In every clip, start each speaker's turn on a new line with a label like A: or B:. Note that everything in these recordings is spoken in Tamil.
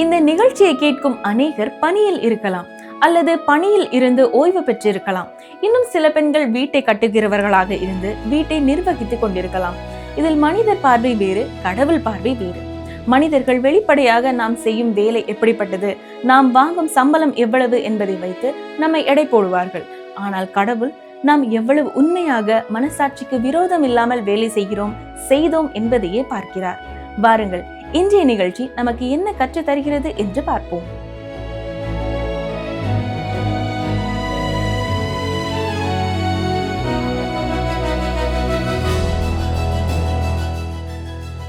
A: இந்த நிகழ்ச்சியை கேட்கும் அநேகர் பணியில் இருக்கலாம் அல்லது பணியில் இருந்து ஓய்வு பெற்றிருக்கலாம். இன்னும் சில பெண்கள் வீட்டை கட்டுகிறவர்களாக இருந்து வீட்டை நிர்வகித்துக் கொண்டிருக்கலாம். இதில் மனிதர் பார்வை வேறு, கடவுள் பார்வை வேறு. மனிதர்கள் வெளிப்படையாக நாம் செய்யும் வேலை எப்படிப்பட்டது, நாம் வாங்கும் சம்பளம் எவ்வளவு என்பதை வைத்து நம்மை எடை போடுவார்கள். ஆனால் கடவுள் நாம் எவ்வளவு உண்மையாக மனசாட்சிக்கு விரோதம் இல்லாமல் வேலை செய்தோம் என்பதையே பார்க்கிறார். வாருங்கள், இன்றைய நிகழ்ச்சி நமக்கு என்ன கற்றுத் தருகிறது என்று பார்ப்போம்.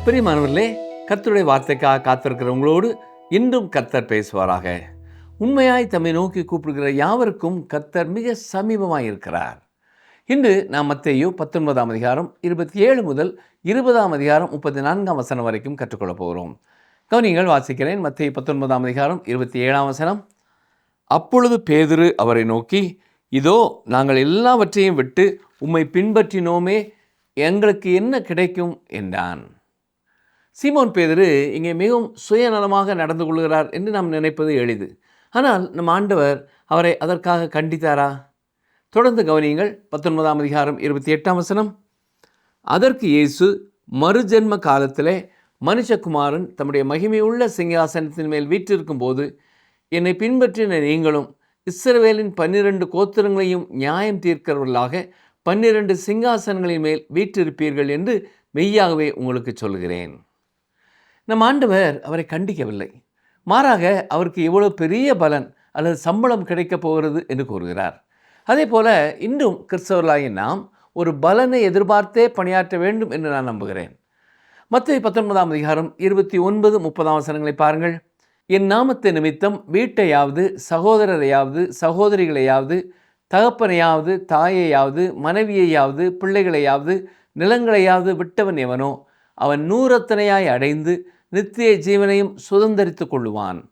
B: பிரியமானவர்களே, கர்த்தருடைய வார்த்தைக்காக காத்திருக்கிறவங்களோடு இன்றும் கர்த்தர் பேசுவாராக. உண்மையாய் தம்மை நோக்கி கூப்பிடுகிற யாவருக்கும் கர்த்தர் மிக சமீபமாய் இருக்கிறார். இன்று நாம் மத்தேயு 19 அதிகாரம் 27 முதல் 20 அதிகாரம் 34 வசனம் வரைக்கும் கற்றுக்கொள்ளப் போகிறோம். கவனிங்கள், வாசிக்கிறேன். மத்தேயு 19 அதிகாரம் 27 வசனம். அப்பொழுது பேதுரு அவரை நோக்கி, இதோ நாங்கள் எல்லாவற்றையும் விட்டு உம்மை பின்பற்றினோமே, எங்களுக்கு என்ன கிடைக்கும் என்றான். சீமோன் பேதுரு இங்கே மிகவும் சுயநலமாக நடந்து கொள்கிறார் என்று நாம் நினைப்பது எளிது. ஆனால் நம் ஆண்டவர் அவரை அதற்காக கண்டித்தாரா? தொடர்ந்து கவனியுங்கள். 19 அதிகாரம் 28 வசனம். அதற்கு இயேசு, மறுஜென்ம காலத்திலே மனுஷகுமாரன் தம்முடைய மகிமையுள்ள சிங்காசனத்தின் மேல் வீற்றிருக்கும் போது என்னை பின்பற்றின நீங்களும் இஸ்ரவேலின் 12 கோத்திரங்களையும் நியாயம் தீர்க்கிறவர்களாக 12 சிங்காசனங்களின் மேல் வீற்றிருப்பீர்கள் என்று மெய்யாகவே உங்களுக்கு சொல்கிறேன். நம் ஆண்டவர் அவரை கண்டிக்கவில்லை. மாறாக அவருக்கு எவ்வளவு பெரிய பலன் அல்லது சம்பளம் கிடைக்கப் போகிறது என்று கூறுகிறார். அதே போல இன்றும் கிறிஸ்தவர்களாகிய நாம் ஒரு பலனை எதிர்பார்த்தே பணியாற்ற வேண்டும் என்று நான் நம்புகிறேன். மத்தேயு 19 அதிகாரம் 29, 30 வசனங்களை பாருங்கள். என் நாமத்தை நிமித்தம் வீட்டையாவது சகோதரரையாவது சகோதரிகளையாவது தகப்பனையாவது தாயையாவது மனைவியையாவது பிள்ளைகளையாவது நிலங்களையாவது விட்டவன் எவனோ அவன் 100 அடைந்து நித்திய ஜீவனையும் சுதந்தரித்து கொள்ளுவான்.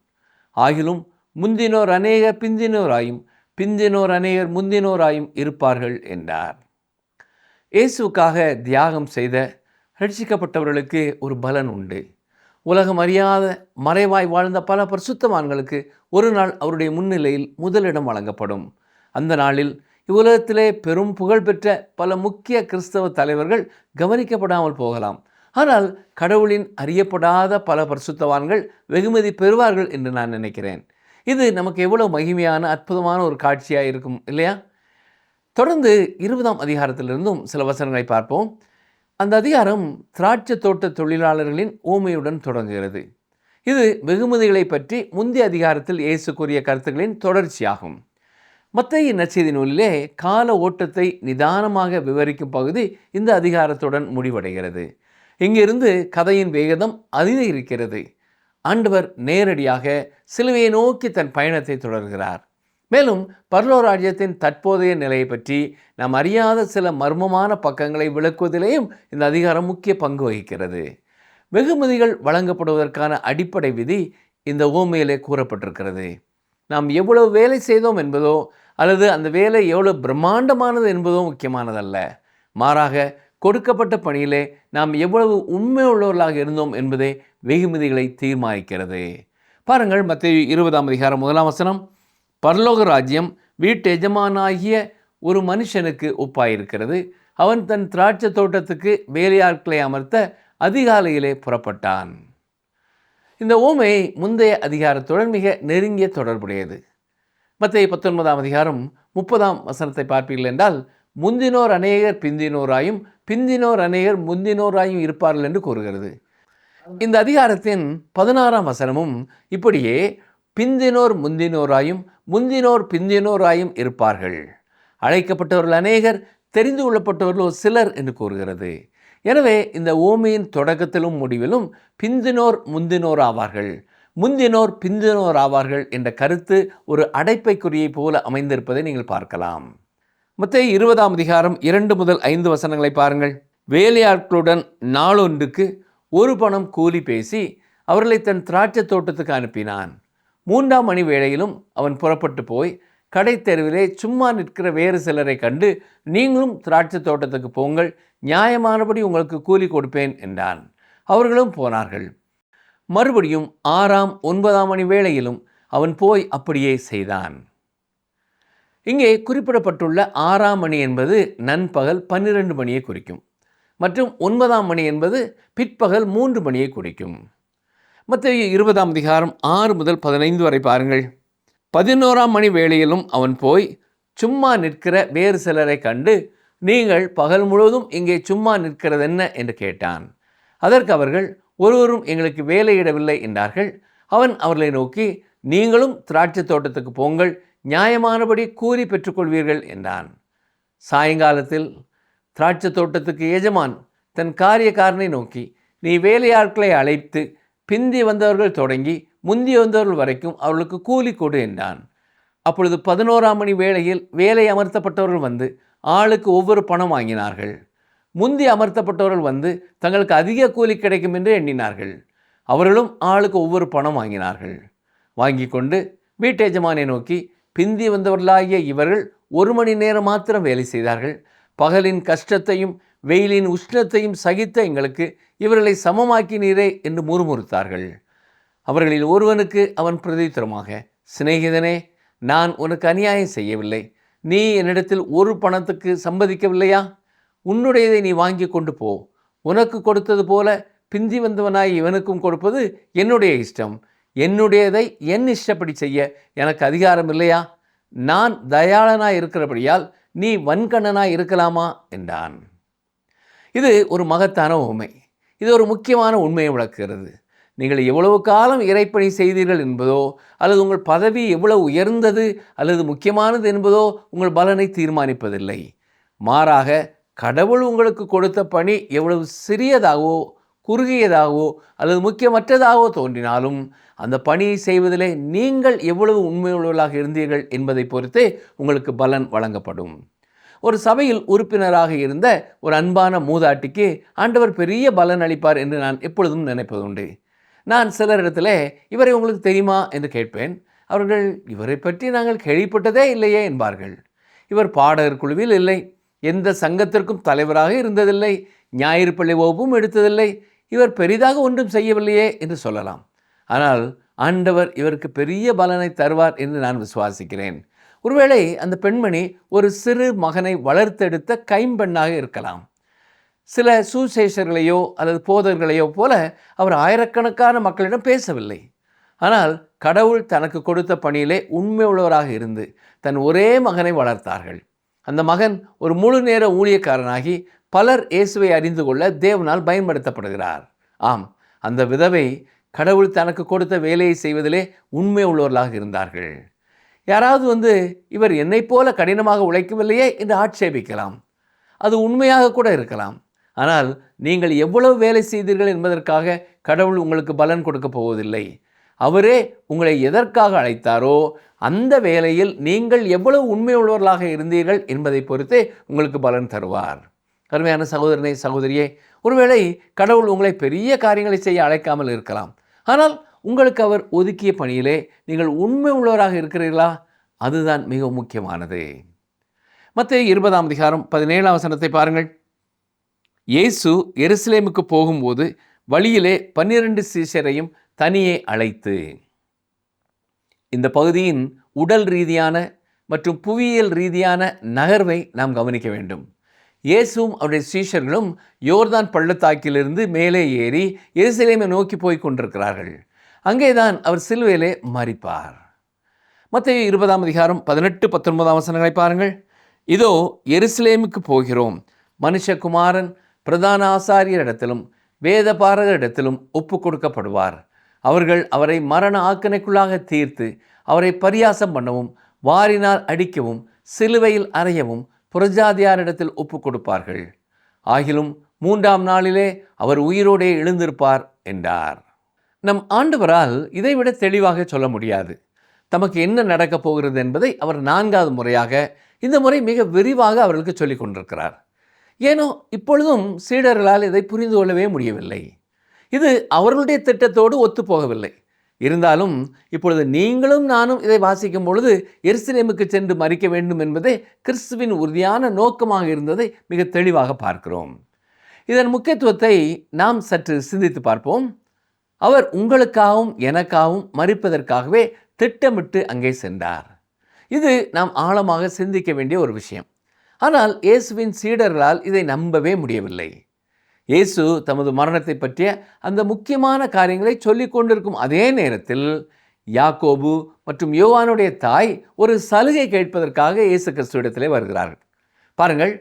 B: ஆகிலும் முந்தினோர் அநேகர் பிந்தினோராயும் பிந்தினோர் அநேகர் முந்தினோராயும் இருப்பார்கள் என்றார். இயேசுக்காக தியாகம் செய்த ரட்சிக்கப்பட்டவர்களுக்கு ஒரு பலன் உண்டு. உலகம் அறியாத மறைவாய் வாழ்ந்த பல பரிசுத்தவான்களுக்கு ஒரு நாள் அவருடைய முன்னிலையில் முதலிடம் வழங்கப்படும். அந்த நாளில் இவ்வுலகத்திலே பெரும் புகழ்பெற்ற பல முக்கிய கிறிஸ்தவ தலைவர்கள் கவனிக்கப்படாமல் போகலாம். ஆனால் கடவுளின் அறியப்படாத பல பரிசுத்தவான்கள் வெகுமதி பெறுவார்கள் என்று நான் நினைக்கிறேன். இது நமக்கு எவ்வளவு மகிமையான அற்புதமான ஒரு காட்சியாக இருக்கும் இல்லையா? தொடர்ந்து 20 அதிகாரத்திலிருந்தும் சில வசனங்களை பார்ப்போம். அந்த அதிகாரம் திராட்சை தோட்ட தொழிலாளர்களின் ஊமையுடன் தொடங்குகிறது. இது வெகுமதிகளை பற்றி முந்தைய அதிகாரத்தில் இயேசு கூறிய கருத்துக்களின் தொடர்ச்சியாகும். மத்தேயு நற்செய்தி நூலிலே கால ஓட்டத்தை நிதானமாக விவரிக்கும் பகுதி இந்த அதிகாரத்துடன் முடிவடைகிறது. இங்கிருந்து கதையின் வேகம் அதிகரிக்கிறது. ஆண்டவர் நேரடியாக சிலுவையை நோக்கி தன் பயணத்தை தொடர்கிறார். மேலும் பரலோக ராஜ்யத்தின் தற்போதைய நிலையை பற்றி நாம் அறியாத சில மர்மமான பக்கங்களை விளக்குவதிலேயும் இந்த அதிகாரம் முக்கிய பங்கு வகிக்கிறது. வெகுமதிகள் வழங்கப்படுவதற்கான அடிப்படை விதி இந்த உவமையிலே கூறப்பட்டிருக்கிறது. நாம் எவ்வளவு வேலை செய்தோம் என்பதோ அல்லது அந்த வேலை எவ்வளவு பிரம்மாண்டமானது என்பதோ முக்கியமானதல்ல. மாறாக கொடுக்கப்பட்ட பணியிலே நாம் எவ்வளவு உண்மை உள்ளவர்களாக இருந்தோம் என்பதே வெகுமதிகளை தீர்மானிக்கிறது. பாருங்கள், மத்தேயு 20 அதிகாரம் 1 வசனம். பரலோக ராஜ்யம் வீட்டு எஜமானாகிய ஒரு மனுஷனுக்கு ஒப்பாயிருக்கிறது. அவன் தன் திராட்சை தோட்டத்துக்கு வேலையாட்களை அமர்த்த அதிகாலையிலே புறப்பட்டான். இந்த ஓமை முந்தைய அதிகாரத்துடன் மிக நெருங்கிய தொடர்புடையது. மத்தேயு 19 அதிகாரம் 30 வசனத்தை பார்ப்பீர்கள் என்றால், முந்தினோர் அநேகர் பிந்தினோராயும் பிந்தினோர் அநேகர் முந்தினோராயும் இருப்பார்கள் என்று கூறுகிறது. இந்த அதிகாரத்தின் 16 வசனமும் இப்படியே பிந்தினோர் முந்தினோராயும் முந்தினோர் பிந்தினோராயும் இருப்பார்கள். அழைக்கப்பட்டவர்கள் அநேகர், தெரிந்து கொள்ளப்பட்டவர்களோ சிலர் என்று கூறுகிறது. எனவே இந்த ஓமையின் தொடக்கத்திலும் முடிவிலும் பிந்தினோர் முந்தினோர் ஆவார்கள், முந்தினோர் பிந்தினோர் ஆவார்கள் என்ற கருத்து ஒரு அடைப்பைக்குறியை போல அமைந்திருப்பதை நீங்கள் பார்க்கலாம். மத்தேயு 20 அதிகாரம் 2 முதல் 5 வசனங்களை பாருங்கள். வேலையாட்களுடன் நாளொன்றுக்கு 1 பணம் கூலி பேசி அவர்களை தன் திராட்சை தோட்டத்துக்கு அனுப்பினான். 3ஆம் மணி வேளையிலும் அவன் புறப்பட்டு போய் கடை தெருவிலே சும்மா நிற்கிற வேறு சிலரை கண்டு, நீங்களும் திராட்சை தோட்டத்துக்கு போங்கள், நியாயமானபடி உங்களுக்கு கூலி கொடுப்பேன் என்றான். அவர்களும் போனார்கள். மறுபடியும் 6ஆம் 9ஆம் மணி வேளையிலும் அவன் போய் அப்படியே செய்தான். இங்கே குறிப்பிடப்பட்டுள்ள 6ஆம் மணி என்பது நண்பகல் 12 மணியை குறிக்கும் மற்றும் 9ஆம் மணி என்பது பிற்பகல் 3 மணியை குறிக்கும். மத்தேயு 20ஆம் அதிகாரம் 6 முதல் 15 வரை பாருங்கள். 11ஆம் மணி வேளையிலும் அவன் போய் சும்மா நிற்கிற வேறு சிலரை கண்டு, நீங்கள் பகல் முழுவதும் இங்கே சும்மா நிற்கிறதென்ன என்று கேட்டான். அதற்கு அவர்கள், ஒருவரும் எங்களுக்கு வேலையிடவில்லை என்றார்கள். அவன் அவர்களை நோக்கி, நீங்களும் திராட்சை தோட்டத்துக்கு போங்கள், நியாயமானபடி கூலி பெற்றுக்கொள்வீர்கள் என்றான். சாயங்காலத்தில் திராட்சை தோட்டத்துக்கு எஜமான் தன் காரியக்காரனை நோக்கி, நீ வேலையாட்களை அழைத்து பிந்தி வந்தவர்கள் தொடங்கி முந்தி வந்தவர்கள் வரைக்கும் அவர்களுக்கு கூலி கொடு என்றான். அப்பொழுது 11ஆம் மணி வேளையில் வேலை அமர்த்தப்பட்டவர்கள் வந்து ஆளுக்கு ஒவ்வொரு பணம் வாங்கினார்கள். முந்தி அமர்த்தப்பட்டவர்கள் வந்து தங்களுக்கு அதிக கூலி கிடைக்கும் என்று எண்ணினார்கள். அவர்களும் ஆளுக்கு ஒவ்வொரு பணம் வாங்கினார்கள். வாங்கி கொண்டு வீட்டு எஜமானை நோக்கி, பிந்தி வந்தவர்களாகிய இவர்கள் 1 மணி நேரம் மாத்திரம் வேலை செய்தார்கள். பகலின் கஷ்டத்தையும் வெயிலின் உஷ்ணத்தையும் சகித்த எங்களுக்கு இவர்களை சமமாக்கினீரே என்று முறுமுறுத்தார்கள். அவர்களில் ஒருவனுக்கு அவன் பிரதித்திரமாக, சிநேகிதனே, நான் உனக்கு அநியாயம் செய்யவில்லை. நீ என்னிடத்தில் ஒரு பணத்துக்கு சம்பதிக்கவில்லையா? உன்னுடையதை நீ வாங்கி கொண்டு போ. உனக்கு கொடுத்தது போல பிந்தி வந்தவனாய் இவனுக்கும் கொடுப்பது என்னுடைய இஷ்டம். என்னுடையதை என் இஷ்டப்படி செய்ய எனக்கு அதிகாரம் இல்லையா? நான் தயாளனாய் இருக்கிறபடியால் நீ வன்கண்ணனாய் இருக்கலாமா என்றான். இது ஒரு மகத்தான உண்மை. இது ஒரு முக்கியமான உண்மையை விளக்குகிறது. நீங்கள் எவ்வளவு காலம் இறைப்பணி செய்தீர்கள் என்பதோ, அல்லது உங்கள் பதவி எவ்வளவு உயர்ந்தது அல்லது முக்கியமானது என்பதோ உங்கள் பலனை தீர்மானிப்பதில்லை. மாறாக, கடவுள் உங்களுக்கு கொடுத்த பணி எவ்வளவு சிறியதாகவோ குறுகியதாகவோ அல்லது முக்கியமற்றதாகவோ தோன்றினாலும், அந்த பணியை செய்வதிலே நீங்கள் எவ்வளவு உண்மையுள்ளவர்களாக இருந்தீர்கள் என்பதை பொறுத்தே உங்களுக்கு பலன் வழங்கப்படும். ஒரு சபையில் உறுப்பினராக இருந்த ஒரு அன்பான மூதாட்டிக்கு ஆண்டவர் பெரிய பலன் அளிப்பார் என்று நான் எப்பொழுதும் நினைப்பதுண்டு. நான் சிலரிடத்தில், இவரை உங்களுக்கு தெரியுமா என்று கேட்பேன். அவர்கள், இவரை பற்றி நாங்கள் கேள்விப்பட்டதே இல்லையே என்பார்கள். இவர் பாடகர் குழுவில் இல்லை, எந்த சங்கத்திற்கும் தலைவராக இருந்ததில்லை, ஞாயிறு பள்ளி வகுப்பும் எடுத்ததில்லை, இவர் பெரிதாக ஒன்றும் செய்யவில்லையே என்று சொல்லலாம். ஆனால் ஆண்டவர் இவருக்கு பெரிய பலனை தருவார் என்று நான் விசுவாசிக்கிறேன். ஒருவேளை அந்த பெண்மணி ஒரு சிறு மகனை வளர்த்தெடுத்த கைம்பெண்ணாக இருக்கலாம். சில சுசேஷர்களையோ அல்லது போதர்களையோ போல அவர் ஆயிரக்கணக்கான மக்களிடம் பேசவில்லை. ஆனால் கடவுள் தனக்கு கொடுத்த பணியிலே உண்மை உள்ளவராக இருந்து தன் ஒரே மகனை வளர்த்தார்கள். அந்த மகன் ஒரு முழு நேர ஊழியக்காரனாகி பலர் இயேசுவை அறிந்து கொள்ள தேவனால் பயன்படுத்தப்படுகிறார். ஆம், அந்த விதவை கடவுள் தனக்கு கொடுத்த வேலையை செய்வதிலே உண்மை உள்ளவர்களாக இருந்தார்கள். யாராவது வந்து, இவர் என்னை போல கடினமாக உழைக்கவில்லையே என்று ஆட்சேபிக்கலாம். அது உண்மையாக கூட இருக்கலாம். ஆனால் நீங்கள் எவ்வளவு வேலை செய்தீர்கள் என்பதற்காக கடவுள் உங்களுக்கு பலன் கொடுக்க போவதில்லை. அவரே உங்களை எதற்காக அழைத்தாரோ அந்த வேலையில் நீங்கள் எவ்வளவு உண்மை உள்ளவர்களாக இருந்தீர்கள் என்பதை பொறுத்தே உங்களுக்கு பலன் தருவார். அருமையான சகோதரனே, சகோதரியே, ஒருவேளை கடவுள் உங்களை பெரிய காரியங்களை செய்ய அழைக்காமல் இருக்கலாம். ஆனால் உங்களுக்கு அவர் ஒதுக்கிய பணியிலே நீங்கள் உண்மை உள்ளவராக இருக்கிறீர்களா? அதுதான் மிக முக்கியமானது. மத்தேயு 20ஆம் அதிகாரம் 17ஆம் வசனத்தை பாருங்கள். இயேசு எருசலேமுக்கு போகும்போது வழியிலே 12 சீஷரையும் தனியே அழைத்து. இந்த பகுதியின் உடல் ரீதியான மற்றும் புவியியல் ரீதியான நகர்வை நாம் கவனிக்க வேண்டும். இயேசுவும் அவருடைய சீஷர்களும் யோர்தான் பள்ளத்தாக்கிலிருந்து மேலே ஏறி எருசலேமை நோக்கி போய் கொண்டிருக்கிறார்கள். அங்கேதான் அவர் சிலுவையிலே மரிப்பார். மத்தேயு 20ஆம் அதிகாரம் 18-19 வசனங்களை பாருங்கள். இதோ எருசலேமுக்கு போகிறோம், மனுஷகுமாரன் பிரதான ஆசாரியரிடத்திலும் வேத பாரகரிடத்திலும் ஒப்பு கொடுக்கப்படுவார். அவர்கள் அவரை மரண ஆக்கினைக்குள்ளாக தீர்த்து அவரை பரியாசம் பண்ணவும் வாரினால் அடிக்கவும் சிலுவையில் அறையவும் புறஜாதியாரிடத்தில் ஒப்பு கொடுப்பார்கள். ஆகிலும் 3ஆம் நாளிலே அவர் உயிரோடே எழுந்திருப்பார் என்றார். நம் ஆண்டவரால் இதைவிட தெளிவாக சொல்ல முடியாது. தமக்கு என்ன நடக்கப் போகிறது என்பதை அவர் 4வது முறையாக இந்த முறை மிக விரிவாக அவர்களுக்கு சொல்லிக் கொண்டிருக்கிறார். ஏனோ இப்பொழுதும் சீடர்களால் இதை புரிந்து கொள்ளவே முடியவில்லை. இது அவர்களுடைய திட்டத்தோடு ஒத்துப்போகவில்லை. இருந்தாலும் இப்பொழுது நீங்களும் நானும் இதை வாசிக்கும் பொழுது எருசலேமுக்கு சென்று மரிக்க வேண்டும் என்பதே கிறிஸ்துவின் உறுதியான நோக்கமாக இருந்ததை மிக தெளிவாக பார்க்கிறோம். இதன் முக்கியத்துவத்தை நாம் சற்று சிந்தித்து பார்ப்போம். அவர் உங்களுக்காகவும் எனக்காகவும் மரிப்பதற்காகவே திட்டமிட்டு அங்கே சென்றார். இது நாம் ஆழமாக சிந்திக்க வேண்டிய ஒரு விஷயம். ஆனால் இயேசுவின் சீடர்களால் இதை நம்பவே முடியவில்லை. இயேசு தமது மரணத்தை பற்றிய அந்த முக்கியமான காரியங்களை சொல்லிக் கொண்டிருக்கும் அதே நேரத்தில் யாக்கோபு மற்றும் யோவானுடைய தாய் ஒரு சலுகை கேட்பதற்காக இயேசு கிறிஸ்துவிடத்திலே வருகிறார்கள். பாருங்கள்,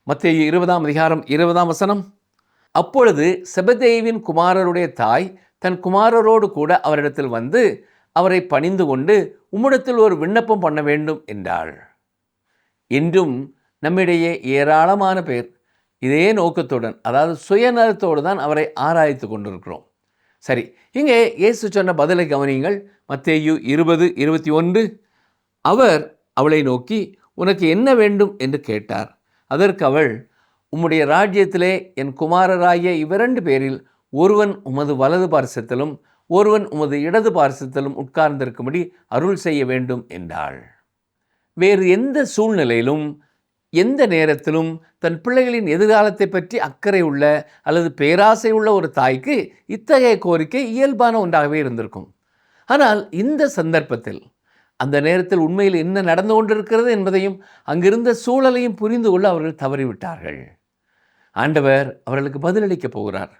B: மத்தேயு 20:20. அப்பொழுது செபதேயுவின் குமாரருடைய தாய் தன் குமாரரோடு கூட அவரிடத்தில் வந்து அவரை பணிந்து கொண்டு, உம்மிடத்தில் ஒரு விண்ணப்பம் பண்ண வேண்டும் என்றாள். இன்றும் நம்மிடையே ஏராளமான பேர் இதே நோக்கத்துடன், அதாவது சுயநலத்தோடு தான் அவரை ஆராய்த்து கொண்டிருக்கிறோம். சரி, இங்கே இயேசு சொன்ன பதிலை கவனியுங்கள். மத்தேயு 20:21. அவர் அவளை நோக்கி, உனக்கு என்ன வேண்டும் என்று கேட்டார். அதற்கு அவள், உம்முடைய ராஜ்யத்திலே என் குமாரராகிய இவ்விரண்டு பேரில் ஒருவன் உமது வலது பார்சத்திலும் ஒருவன் உமது இடது பார்சத்திலும் உட்கார்ந்திருக்கும்படி அருள் செய்ய வேண்டும் என்றாள். வேறு எந்த சூழ்நிலையிலும் எந்த நேரத்திலும் தன் பிள்ளைகளின் எதிர்காலத்தை பற்றி அக்கறை உள்ள அல்லது பேராசை உள்ள ஒரு தாய்க்கு இத்தகைய கோரிக்கை இயல்பான ஒன்றாகவே இருந்திருக்கும். ஆனால் இந்த சந்தர்ப்பத்தில் அந்த நேரத்தில் உண்மையில் என்ன நடந்து கொண்டிருக்கிறது என்பதையும் அங்கிருந்த சூழலையும் புரிந்து கொள்ள அவர்கள் தவறிவிட்டார்கள். ஆண்டவர் அவர்களுக்கு பதிலளிக்கப் போகிறார்.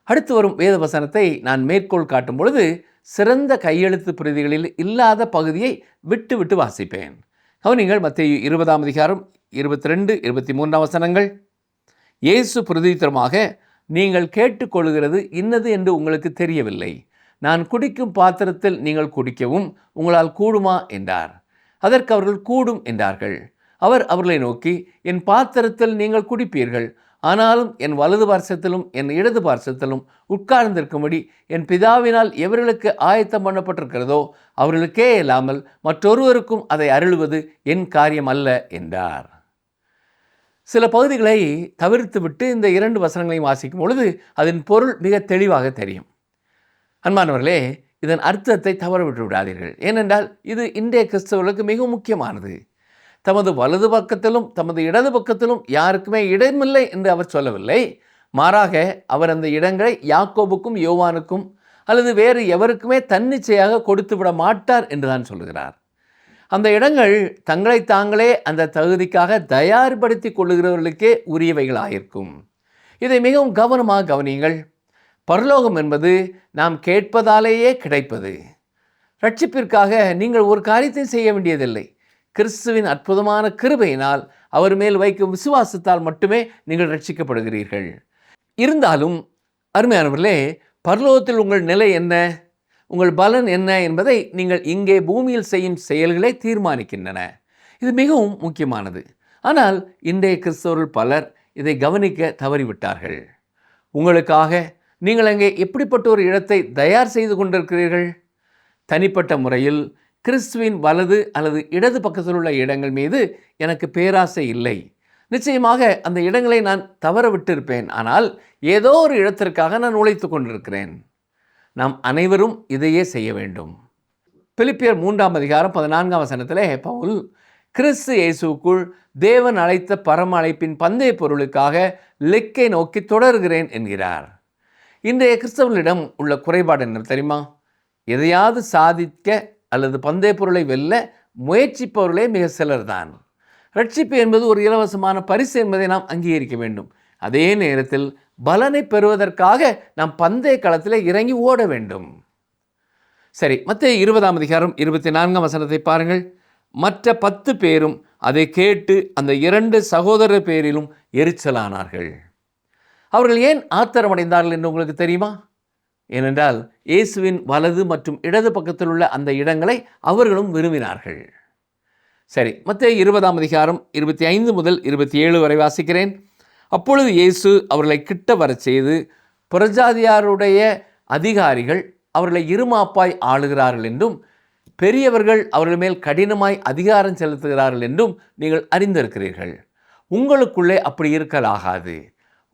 B: அடுத்து வரும் வேத வசனத்தை நான் மேற்கோள் காட்டும் பொழுது சிறந்த கையெழுத்து பிரதிகளில் இல்லாத பகுதியை விட்டு விட்டு வாசிப்பேன். கவனிங்கள், மத்தேயு 20:22-23. இயேசு பிரதித்திரமாக, நீங்கள் கேட்டுக்கொள்கிறது இன்னது என்று உங்களுக்கு தெரியவில்லை. நான் குடிக்கும் பாத்திரத்தில் நீங்கள் குடிக்கவும் உங்களால் கூடுமா என்றார். அதற்கு அவர்கள் கூடும் என்றார்கள். அவர் அவர்களை நோக்கி, என் பாத்திரத்தில் நீங்கள் குடிப்பீர்கள், ஆனாலும் என் வலது பார்சத்திலும் என் இடது பார்சத்திலும் உட்கார்ந்திருக்கும்படி என் பிதாவினால் எவர்களுக்கு ஆயத்தம் பண்ணப்பட்டிருக்கிறதோ அவர்களுக்கே இல்லாமல் மற்றொருவருக்கும் அதை அருள்வது என் காரியம் அல்ல என்றார். சில பகுதிகளை தவிர்த்துவிட்டு இந்த 2 வசனங்களையும் வாசிக்கும் பொழுது அதன் பொருள் மிக தெளிவாக தெரியும். அன்பானவர்களே, இதன் அர்த்தத்தை தவற விட்டு விடாதீர்கள். ஏனென்றால் இது இன்றைய கிறிஸ்தவர்களுக்கு மிகவும் முக்கியமானது. தமது வலது பக்கத்திலும் தமது இடது பக்கத்திலும் யாருக்குமே இடமில்லை என்று அவர் சொல்லவில்லை. மாறாக அவர் அந்த இடங்களை யாக்கோபுக்கும் யோவானுக்கும் அல்லது வேறு எவருக்குமே தன்னிச்சையாக கொடுத்து விட மாட்டார் என்று தான் சொல்லுகிறார். அந்த இடங்கள் தங்களை தாங்களே அந்த தகுதிக்காக தயார்படுத்தி கொள்ளுகிறவர்களுக்கே உரியவைகளாயிருக்கும். இதை மிகவும் கவனமாக கவனியுங்கள். பரலோகம் என்பது நாம் கேட்பதாலேயே கிடைப்பது. ரட்சிப்பிற்காக நீங்கள் ஒரு காரியத்தை செய்ய வேண்டியதில்லை. கிறிஸ்துவின் அற்புதமான கிருபையினால் அவர் மேல் வைக்கும் விசுவாசத்தால் மட்டுமே நீங்கள் ரட்சிக்கப்படுகிறீர்கள். இருந்தாலும் அருமையானவர்களே, பரலோகத்தில் உங்கள் நிலை என்ன, உங்கள் பலன் என்ன என்பதை நீங்கள் இங்கே பூமியில் செய்யும் செயல்களை தீர்மானிக்கின்றன. இது மிகவும் முக்கியமானது. ஆனால் இன்றைய கிறிஸ்தவர்கள் பலர் இதை கவனிக்க தவறிவிட்டார்கள். உங்களுக்காக நீங்கள் அங்கே எப்படிப்பட்ட ஒரு இடத்தை தயார் செய்து கொண்டிருக்கிறீர்கள்? தனிப்பட்ட முறையில் கிறிஸ்துவின் வலது அல்லது இடது பக்கத்தில் உள்ள இடங்கள் மீது எனக்கு பேராசை இல்லை. நிச்சயமாக அந்த இடங்களை நான் தவற விட்டிருப்பேன். ஆனால் ஏதோ ஒரு இடத்திற்காக நான் உழைத்து கொண்டிருக்கிறேன். நாம் அனைவரும் இதையே செய்ய வேண்டும். பிலிப்பியர் 3:14 பவுல், கிறிஸ்து இயேசுக்குள் தேவன் அழைத்த பரம அழைப்பின் பந்தய பொருளுக்காக லெக்கை நோக்கி தொடர்கிறேன் என்கிறார். இன்றைய கிறிஸ்தவர்களிடம் உள்ள குறைபாடு என்ன தெரியுமா? எதையாவது சாதிக்க அல்லது பந்தய பொருளை வெல்ல முயற்சிப்பவர்களே மிக சிலர் தான். ரட்சிப்பு என்பது ஒரு இலவசமான பரிசு என்பதை நாம் அங்கீகரிக்க வேண்டும். அதே நேரத்தில் பலனை பெறுவதற்காக நாம் பந்தய களத்தில் இறங்கி ஓட வேண்டும். சரி, மத்தேயு 20:24 பாருங்கள். மற்ற 10 பேரும் அதை கேட்டு அந்த 2 சகோதரர் பேரிலும் எரிச்சலானார்கள். அவர்கள் ஏன் ஆத்திரமடைந்தார்கள் என்று உங்களுக்கு தெரியுமா? ஏனென்றால் இயேசுவின் வலது மற்றும் இடது பக்கத்தில் உள்ள அந்த இடங்களை அவர்களும் விரும்பினார்கள். சரி, மத்தேயு 20:25-27 வரை வாசிக்கிறேன். அப்பொழுது இயேசு அவர்களை கிட்ட வரச் செய்து, புறஜாதியாருடைய அதிகாரிகள் அவர்களை இருமாப்பாய் ஆளுகிறார்கள் என்றும் பெரியவர்கள் அவர்கள் மேல் கடினமாய் அதிகாரம் செலுத்துகிறார்கள் என்றும் நீங்கள் அறிந்திருக்கிறீர்கள். உங்களுக்குள்ளே அப்படி இருக்கலாகாது.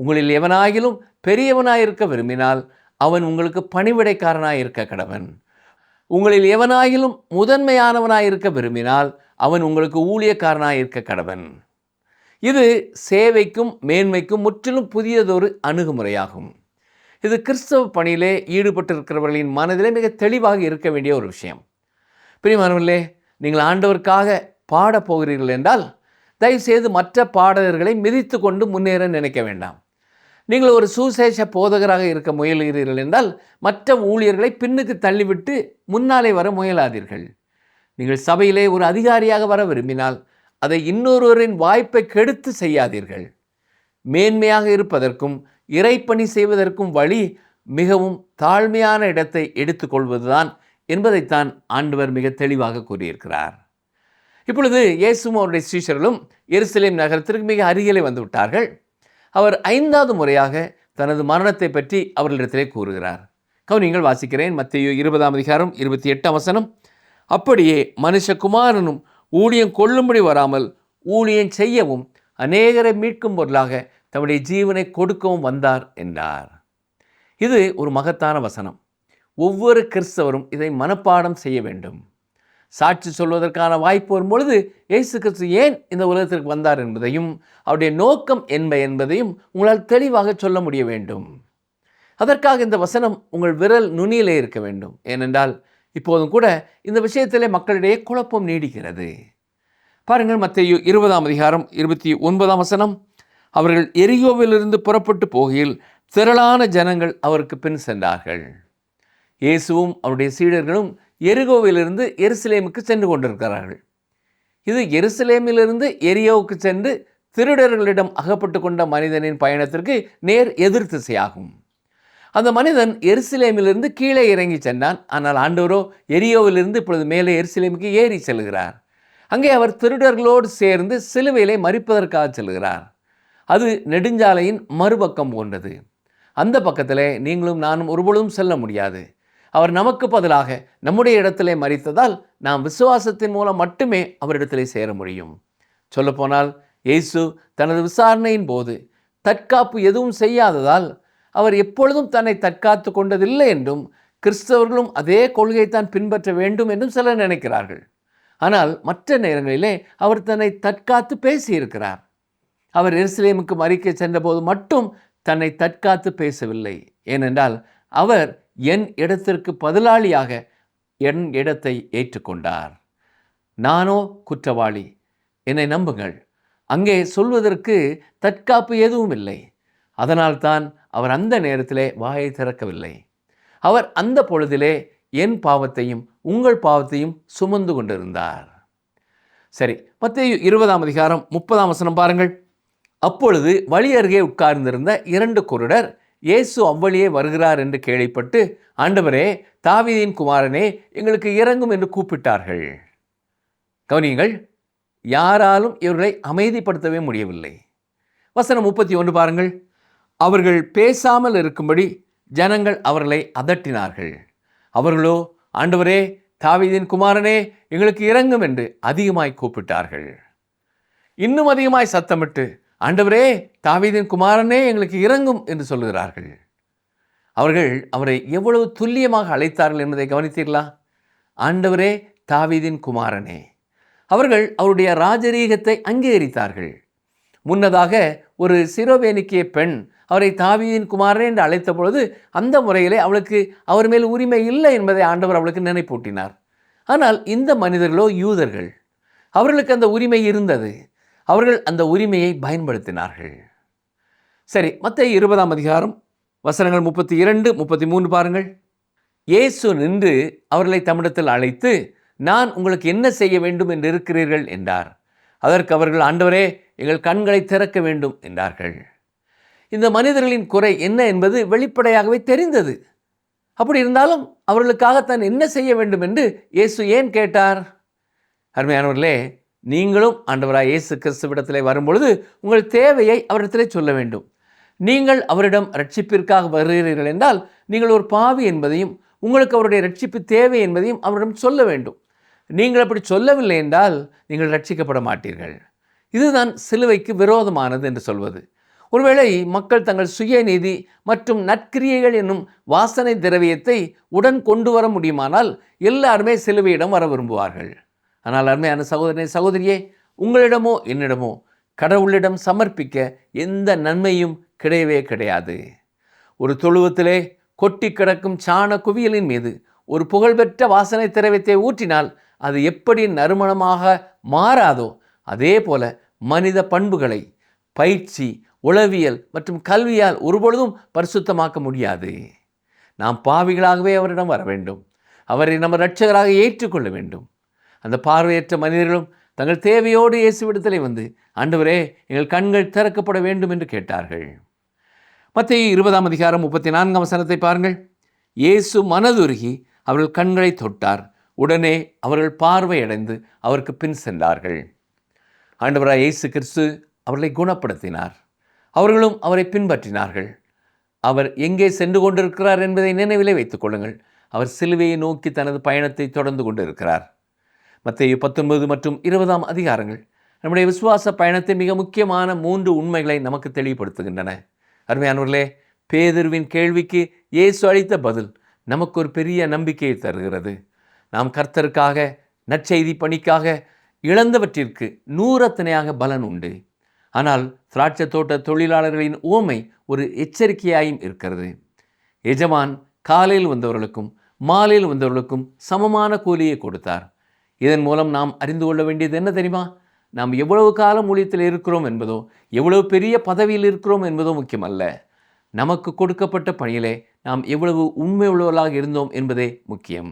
B: உங்களில் எவனாகிலும் பெரியவனாயிருக்க விரும்பினால் அவன் உங்களுக்கு பணிவிடைக்காரனாயிருக்க கடவன். உங்களில் எவனாகிலும் முதன்மையானவனாயிருக்க விரும்பினால் அவன் உங்களுக்கு ஊழியக்காரனாயிருக்க கடவன். இது சேவைக்கும் மேன்மைக்கும் முற்றிலும் புதியதொரு அணுகுமுறையாகும். இது கிறிஸ்தவ பணியிலே ஈடுபட்டிருக்கிறவர்களின் மனதிலே மிக தெளிவாக இருக்க வேண்டிய ஒரு விஷயம். பிரியமானவர்களே, நீங்கள் ஆண்டவருக்காக பாடப் போகிறீர்கள் என்றால் தயவுசெய்து மற்ற பாடகர்களை மிதித்து கொண்டு முன்னேற நினைக்க வேண்டாம். நீங்கள் ஒரு சுசேஷ போதகராக இருக்க முயல்கிறீர்கள் என்றால் மற்ற ஊழியர்களை பின்னுக்கு தள்ளிவிட்டு முன்னாலே வர முயலாதீர்கள். நீங்கள் சபையிலே ஒரு அதிகாரியாக வர விரும்பினால் அதை இன்னொருவரின் வாய்ப்பை கெடுத்து செய்யாதீர்கள். மேன்மையாக இருப்பதற்கும் இறைப்பணி செய்வதற்கும் வழி மிகவும் தாழ்மையான இடத்தை எடுத்துக்கொள்வதுதான் என்பதைத்தான் ஆண்டவர் மிக தெளிவாக கூறியிருக்கிறார். இப்பொழுது இயேசுவும் அவருடைய சீஷர்களும் எருசலேம் நகரத்திற்கு மிக அருகிலே வந்து விட்டார்கள். அவர் 5வது முறையாக தனது மரணத்தை பற்றி அவர்களிடத்திலே கூறுகிறார். கவனிங்கள், வாசிக்கிறேன். மத்தேயு 20ஆம் அதிகாரம் 28ஆம் வசனம். அப்படியே மனுஷகுமாரனும் ஊழியம் கொள்ளும்படி வராமல் ஊழியம் செய்யவும் அநேகரை மீட்கும் பொருளாக தம்முடைய ஜீவனை கொடுக்கவும் வந்தார் என்றார். இது ஒரு மகத்தான வசனம். ஒவ்வொரு கிறிஸ்தவரும் இதை மனப்பாடம் செய்ய வேண்டும். சாட்சி சொல்வதற்கான வாய்ப்பு வரும் பொழுது இயேசு கிறிஸ்து ஏன் இந்த உலகத்திற்கு வந்தார் என்பதையும் அவருடைய நோக்கம் என்பதையும் உங்களால் தெளிவாக சொல்ல முடிய வேண்டும். அதற்காக இந்த வசனம் உங்கள் விரல் நுனியிலே இருக்க வேண்டும். ஏனென்றால் இப்போதும் கூட இந்த விஷயத்திலே மக்களிடையே குழப்பம் நீடிக்கிறது. பாருங்கள், மத்தேயு 20ஆம் அதிகாரம் 29ஆம் வசனம். அவர்கள் எரிகோவிலிருந்து புறப்பட்டு போகையில் திரளான ஜனங்கள் அவருக்கு பின் சென்றார்கள். இயேசுவும் அவருடைய சீடர்களும் எரிகோவிலிருந்து எருசலேமுக்கு சென்று கொண்டிருக்கிறார்கள். இது எருசலேமிலிருந்து எரியோவுக்கு சென்று திருடர்களிடம் அகப்பட்டு கொண்ட மனிதனின் பயணத்திற்கு நேர் எதிர் திசையாகும். அந்த மனிதன் எருசலேமிலிருந்து கீழே இறங்கி சென்றான். ஆனால் ஆண்டவரோ எரியோவிலிருந்து இப்பொழுது மேலே எருசலேமுக்கு ஏறி செல்கிறார். அங்கே அவர் திருடர்களோடு சேர்ந்து சிலுவையிலே மரிப்பதற்காக செல்கிறார். அது நெடுஞ்சாலையின் மறுபக்கம் போன்றது. அந்த பக்கத்திலே நீங்களும் நானும் ஒருபொழுதும் செல்ல முடியாது. அவர் நமக்கு பதிலாக நம்முடைய இடத்திலே மரித்ததால் நாம் விசுவாசத்தின் மூலம் மட்டுமே அவரிடத்திலே சேர முடியும். சொல்லப்போனால் இயேசு தனது விசாரணையின் போது தற்காப்பு எதுவும் செய்யாததால் அவர் எப்பொழுதும் தன்னை தற்காத்து கொண்டதில்லை என்றும் கிறிஸ்தவர்களும் அதே கொள்கையைத்தான் பின்பற்ற வேண்டும் என்றும் சிலர் நினைக்கிறார்கள். ஆனால் மற்ற நேரங்களிலே அவர் தன்னை தற்காத்து பேசியிருக்கிறார். அவர் எருசலேமுக்கு மரிக்க சென்றபோது மட்டும் தன்னை தற்காத்து பேசவில்லை. ஏனென்றால் அவர் என் இடத்திற்கு பதிலாளியாக என் இடத்தை ஏற்றுக்கொண்டார். நானோ குற்றவாளி, என்னை நம்புங்கள். அங்கே சொல்வதற்கு தற்காப்பு எதுவும் இல்லை. அதனால்தான் அவர் அந்த நேரத்திலே வாயை திறக்கவில்லை. அவர் அந்த பொழுதிலே என் பாவத்தையும் உங்கள் பாவத்தையும் சுமந்து கொண்டிருந்தார். சரி, மத்தேயு 20ஆம் அதிகாரம் 30ஆம் வசனம் பாருங்கள். அப்பொழுது வழி அருகே உட்கார்ந்திருந்த 2 குருடர் இயேசு அவ்வழியே வருகிறார் என்று கேள்விப்பட்டு, ஆண்டவரே, தாவீதின் குமாரனே, எங்களுக்கு இரங்கும் என்று கூப்பிட்டார்கள். கவனியுங்கள், யாராலும் இவர்களை அமைதிப்படுத்தவே முடியவில்லை. வசனம் 31 பாருங்கள். அவர்கள் பேசாமல் இருக்கும்படி ஜனங்கள் அவர்களை அதட்டினார்கள். அவர்களோ, ஆண்டவரே, தாவீதின் குமாரனே, எங்களுக்கு இரங்கும் என்று அதிகமாய் கூப்பிட்டார்கள். இன்னும் அதிகமாய் சத்தமிட்டு, ஆண்டவரே, தாவீதின் குமாரனே, எங்களுக்கு இரங்கும் என்று சொல்லுகிறார்கள். அவர்கள் அவரை எவ்வளவு துல்லியமாக அழைத்தார்கள் என்பதை கவனித்தீர்களா? ஆண்டவரே, தாவீதின் குமாரனே. அவர்கள் அவருடைய ராஜரீகத்தை அங்கீகரித்தார்கள். முன்னதாக ஒரு சிரோவேனிக்கிய பெண் அவரை தாவீதின் குமாரனே என்று அழைத்த பொழுது அந்த முறையிலே அவளுக்கு அவர் மேல் உரிமை இல்லை என்பதை ஆண்டவர் அவளுக்கு நினைப்பூட்டினார். ஆனால் இந்த மனிதர்களோ யூதர்கள். அவர்களுக்கு அந்த உரிமை இருந்தது. அவர்கள் அந்த உரிமையை பயன்படுத்தினார்கள். சரி, மத்தேயு 20ஆம் அதிகாரம் வசனங்கள் 32, 33 பாருங்கள். இயேசு நின்று அவர்களை தம்மிடத்தில் அழைத்து, நான் உங்களுக்கு என்ன செய்ய வேண்டும் என்று இருக்கிறீர்கள் என்றார். அதற்கு அவர்கள், ஆண்டவரே, எங்கள் கண்களை திறக்க வேண்டும் என்றார்கள். இந்த மனிதர்களின் குறை என்ன என்பது வெளிப்படையாகவே தெரிந்தது. அப்படி இருந்தாலும் அவர்களுக்காகத்தான் என்ன செய்ய வேண்டும் என்று இயேசு ஏன் கேட்டார்? அருமையானவர்களே, நீங்களும் ஆண்டவராய் இயேசு கிறிஸ்துவிடத்திலே வரும்பொழுது உங்கள் தேவையை அவரிடத்திலே சொல்ல வேண்டும். நீங்கள் அவரிடம் ரட்சிப்பிற்காக வருகிறீர்கள் என்றால் நீங்கள் ஒரு பாவி என்பதையும் உங்களுக்கு அவருடைய ரட்சிப்பு தேவை என்பதையும் அவரிடம் சொல்ல வேண்டும். நீங்கள் அப்படி சொல்லவில்லை என்றால் நீங்கள் ரட்சிக்கப்பட மாட்டீர்கள். இதுதான் சிலுவைக்கு விரோதமானது என்று சொல்வது. ஒருவேளை மக்கள் தங்கள் சுயநீதி மற்றும் நற்கிரியைகள் என்னும் வாசனை திரவியத்தை உடன் கொண்டு வர முடியுமானால் எல்லாருமே சிலுவையிடம் வர விரும்புவார்கள். ஆனால் அருமையான சகோதரனே, சகோதரியே, உங்களிடமோ என்னிடமோ கடவுளிடம் சமர்ப்பிக்க எந்த நன்மையும் கிடையவே கிடையாது. ஒரு தொழுவத்திலே கொட்டி கிடக்கும் சாண குவியலின் மீது ஒரு புகழ்பெற்ற வாசனை திரவியத்தை ஊற்றினால் அது எப்படி நறுமணமாக மாறாதோ அதே போல மனித பண்புகளை பயிற்சி, உளவியல் மற்றும் கல்வியால் ஒருபொழுதும் பரிசுத்தமாக்க முடியாது. நாம் பாவிகளாகவே அவரிடம் வர வேண்டும். அவரை நம்ம இரட்சகராக ஏற்றுக்கொள்ள வேண்டும். அந்த பார்வையற்ற மனிதர்களும் தங்கள் தேவையோடு இயேசுவிடத்திலே வந்து, ஆண்டவரே, எங்கள் கண்கள் திறக்கப்பட வேண்டும் என்று கேட்டார்கள். மத்தேயு 20:34 பாருங்கள். இயேசு மனதுருகி அவர்கள் கண்களை தொட்டார். உடனே அவர்கள் பார்வையடைந்து அவருக்கு பின் சென்றார்கள். ஆண்டவராய் இயேசு கிறிஸ்து அவர்களை குணப்படுத்தினார். அவர்களும் அவரை பின்பற்றினார்கள். அவர் எங்கே சென்று கொண்டிருக்கிறார் என்பதை நினைவிலே வைத்துக் கொள்ளுங்கள். அவர் சிலுவையை நோக்கி தனது பயணத்தை தொடர்ந்து கொண்டிருக்கிறார். மத்தேயு 19 மற்றும் 20 நம்முடைய விசுவாச பயணத்தின் மிக முக்கியமான 3 உண்மைகளை நமக்கு தெளிவுபடுத்துகின்றன. அருமையானவர்களே, பேதுருவின் கேள்விக்கு இயேசு அளித்த பதில் நமக்கு ஒரு பெரிய நம்பிக்கையை தருகிறது. நாம் கர்த்தருக்காக, நற்செய்தி பணிக்காக இழந்தவற்றிற்கு 100 பலன் உண்டு. ஆனால் திராட்சை தோட்ட தொழிலாளர்களின் உவமை ஒரு எச்சரிக்கையாயும் இருக்கிறது. எஜமான் காலையில் வந்தவர்களுக்கும் மாலையில் வந்தவர்களுக்கும் சமமான கூலியை கொடுத்தார். இதன் மூலம் நாம் அறிந்து கொள்ள வேண்டியது என்ன தெரியுமா? நாம் எவ்வளவு காலம் ஊழியத்தில் இருக்கிறோம் என்பதோ, எவ்வளவு பெரிய பதவியில் இருக்கிறோம் என்பதோ முக்கியமல்ல. நமக்கு கொடுக்கப்பட்ட பணியிலே நாம் எவ்வளவு உண்மை உள்ளவர்களாக இருந்தோம் என்பதே முக்கியம்.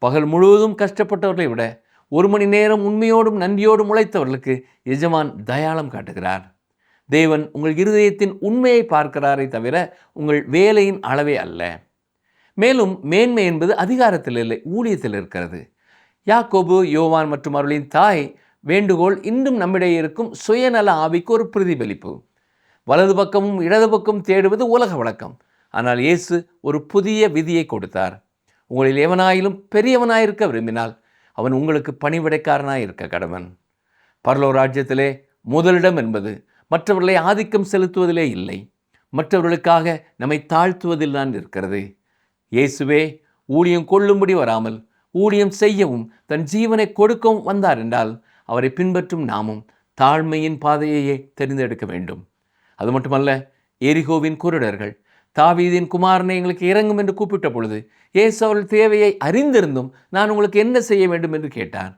B: பகல் முழுவதும் கஷ்டப்பட்டவர்களை விட 1 மணி நேரம் உண்மையோடும் நன்றியோடும் உழைத்தவர்களுக்கு எஜமான் தயாளம் காட்டுகிறார். தேவன் உங்கள் இருதயத்தின் உண்மையை பார்க்கிறாரே தவிர உங்கள் வேலையின் அளவே அல்ல. மேலும் மேன்மை என்பது அதிகாரத்தில் இல்லை, ஊழியத்தில் இருக்கிறது. யாக்கோபு, யோவான் மற்றும் அவர்களின் தாய் வேண்டுகோள் இன்றும் நம்மிடையே இருக்கும் சுயநல ஆவிக்கு ஒரு பிரதிபலிப்பு. வலது பக்கமும் இடது பக்கம் தேடுவது உலக வழக்கம். ஆனால் இயேசு ஒரு புதிய விதியை கொடுத்தார். உங்களில் எவனாயிலும் பெரியவனாயிருக்க விரும்பினால் அவன் உங்களுக்கு பணிவிடைக்காரனாய் இருக்க கடவன். பரலோக ராஜ்யத்திலே முதலிடம் என்பது மற்றவர்களை ஆதிக்கம் செலுத்துவதிலே இல்லை, மற்றவர்களுக்காக நம்மை தாழ்த்துவதில் தான் இருக்கிறது. இயேசுவே ஊழியம் கொள்ளும்படி வராமல் ஊழியம் செய்யவும் தன் ஜீவனை கொடுக்கவும் வந்தார் என்றால் அவரை பின்பற்றும் நாமும் தாழ்மையின் பாதையையே தெரிந்தெடுக்க வேண்டும். அது மட்டுமல்ல, எரிகோவின் குருடர்கள் தாவீதின் குமாரனை எங்களுக்கு இறங்கும் என்று கூப்பிட்ட பொழுது இயேசு அவர்கள் தேவையை அறிந்திருந்தும் நான் உங்களுக்கு என்ன செய்ய வேண்டும் என்று கேட்டார்.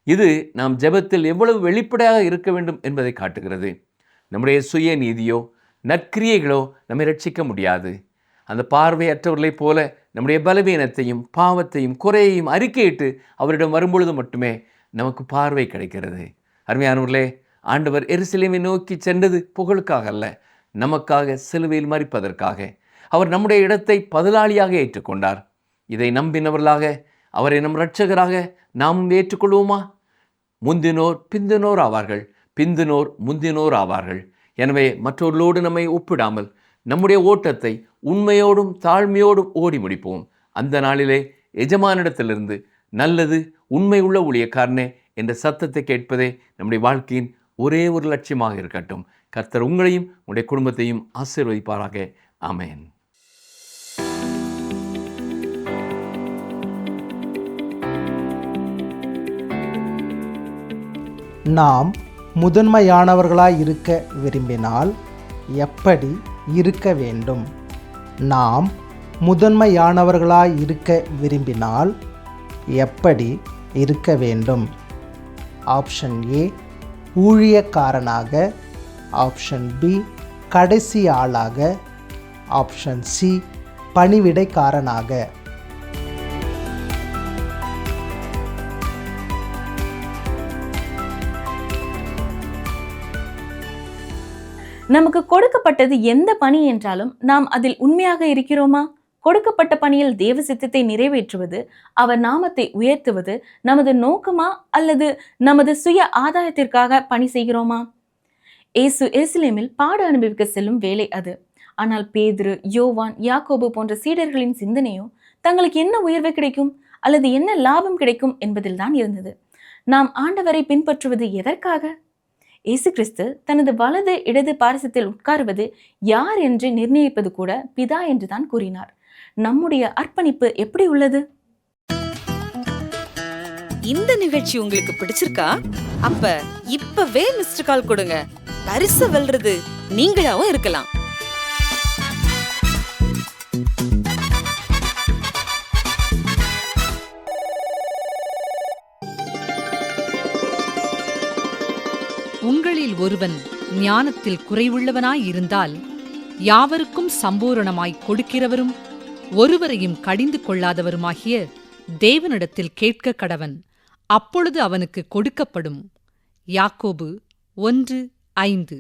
B: இது நாம் ஜெபத்தில் எவ்வளவு வெளிப்படையாக இருக்க வேண்டும் என்பதை காட்டுகிறது. நம்முடைய சுய நீதியோ நற்கிரியைகளோ நம்மை ரட்சிக்க முடியாது. அந்த பார்வையற்றவர்களைப் போல நம்முடைய பலவீனத்தையும் பாவத்தையும் குறையையும் அறிக்கையிட்டு அவரிடம் வரும்பொழுது மட்டுமே நமக்கு பார்வை கிடைக்கிறது. அருமையானவர்களே, ஆண்டவர் எருசலேமை நோக்கி சென்றது புகழுக்காக அல்ல, நமக்காக சிலுவையில் மரிப்பதற்காக. அவர் நம்முடைய இடத்தை பதிலாளியாக ஏற்றுக்கொண்டார். இதை நம்பினவர்களாக அவரை நம் இரட்சகராக நாமும் ஏற்றுக்கொள்வோமா? முந்தினோர் பிந்தினோர் ஆவார்கள், பிந்தினோர் முந்தினோர் ஆவார்கள். எனவே மற்றவர்களோடு நம்மை ஒப்பிடாமல் நம்முடைய ஓட்டத்தை உண்மையோடும் தாழ்மையோடும் ஓடி முடிப்போம். அந்த நாளிலே எஜமானிடத்திலிருந்து நல்லது உண்மை உள்ள ஊழியக்காரனே என்ற சத்தத்தை கேட்பதே நம்முடைய வாழ்க்கையின் ஒரே ஒரு லட்சியமாக இருக்கட்டும். கர்த்தர் உங்களையும் உங்களுடைய குடும்பத்தையும் ஆசீர்வதிப்பாராக. ஆமென்.
C: நாம் முதன்மையானவர்களாய் இருக்க விரும்பினால் எப்படி இருக்க வேண்டும்? நாம் முதன்மையானவர்களாய் இருக்க விரும்பினால் எப்படி இருக்க வேண்டும்? ஆப்ஷன் ஏ ஊழியக்காரனாக, ஆப்ஷன் பி கடைசி ஆளாக, ஆப்ஷன் சி பணிவிடைக்காரனாக.
A: நமக்கு கொடுக்கப்பட்டது எந்த பணி என்றாலும் நாம் அதில் உண்மையாக இருக்கிறோமா? கொடுக்கப்பட்ட பணியில் தேவ சித்தத்தை நிறைவேற்றுவது, அவர் நாமத்தை உயர்த்துவது நமது நோக்கமா அல்லது நமது சுய ஆதாயத்திற்காக பணி செய்கிறோமா? இயேசு எருசலேமில் பாடு அனுபவிக்க செல்லும் வேலை அது. ஆனால் பேதுரு, யோவான், யாக்கோபு போன்ற சீடர்களின் சிந்தனையோ தங்களுக்கு என்ன உயர்வு கிடைக்கும் அல்லது என்ன லாபம் கிடைக்கும் என்பதில் தான் இருந்தது. நாம் ஆண்டவரை பின்பற்றுவது எதற்காக? இயேசு கிறிஸ்து தனது வலது இடது பாரிசத்தில் உட்காருவது யார் என்று நிர்ணயிப்பது கூட பிதா என்று தான் கூறினார். நம்முடைய அர்ப்பணிப்பு எப்படி உள்ளது?
D: இந்த நிகழ்ச்சி உங்களுக்கு பிடிச்சிருக்கா? அப்ப இப்பவே மிஸ்டர் கால் கொடுங்க. பரிசு வெல்றது நீங்களாவும் இருக்கலாம்.
E: உங்களில் ஒருவன் ஞானத்தில் குறைவுள்ளவனாயிருந்தால் யாவருக்கும் சம்பூரணமாய் கொடுக்கிறவரும் ஒருவரையும் கடிந்து கொள்ளாதவருமாகிய தேவனிடத்தில் கேட்க கடவன், அப்பொழுது அவனுக்கு கொடுக்கப்படும். யாக்கோபு 1:5.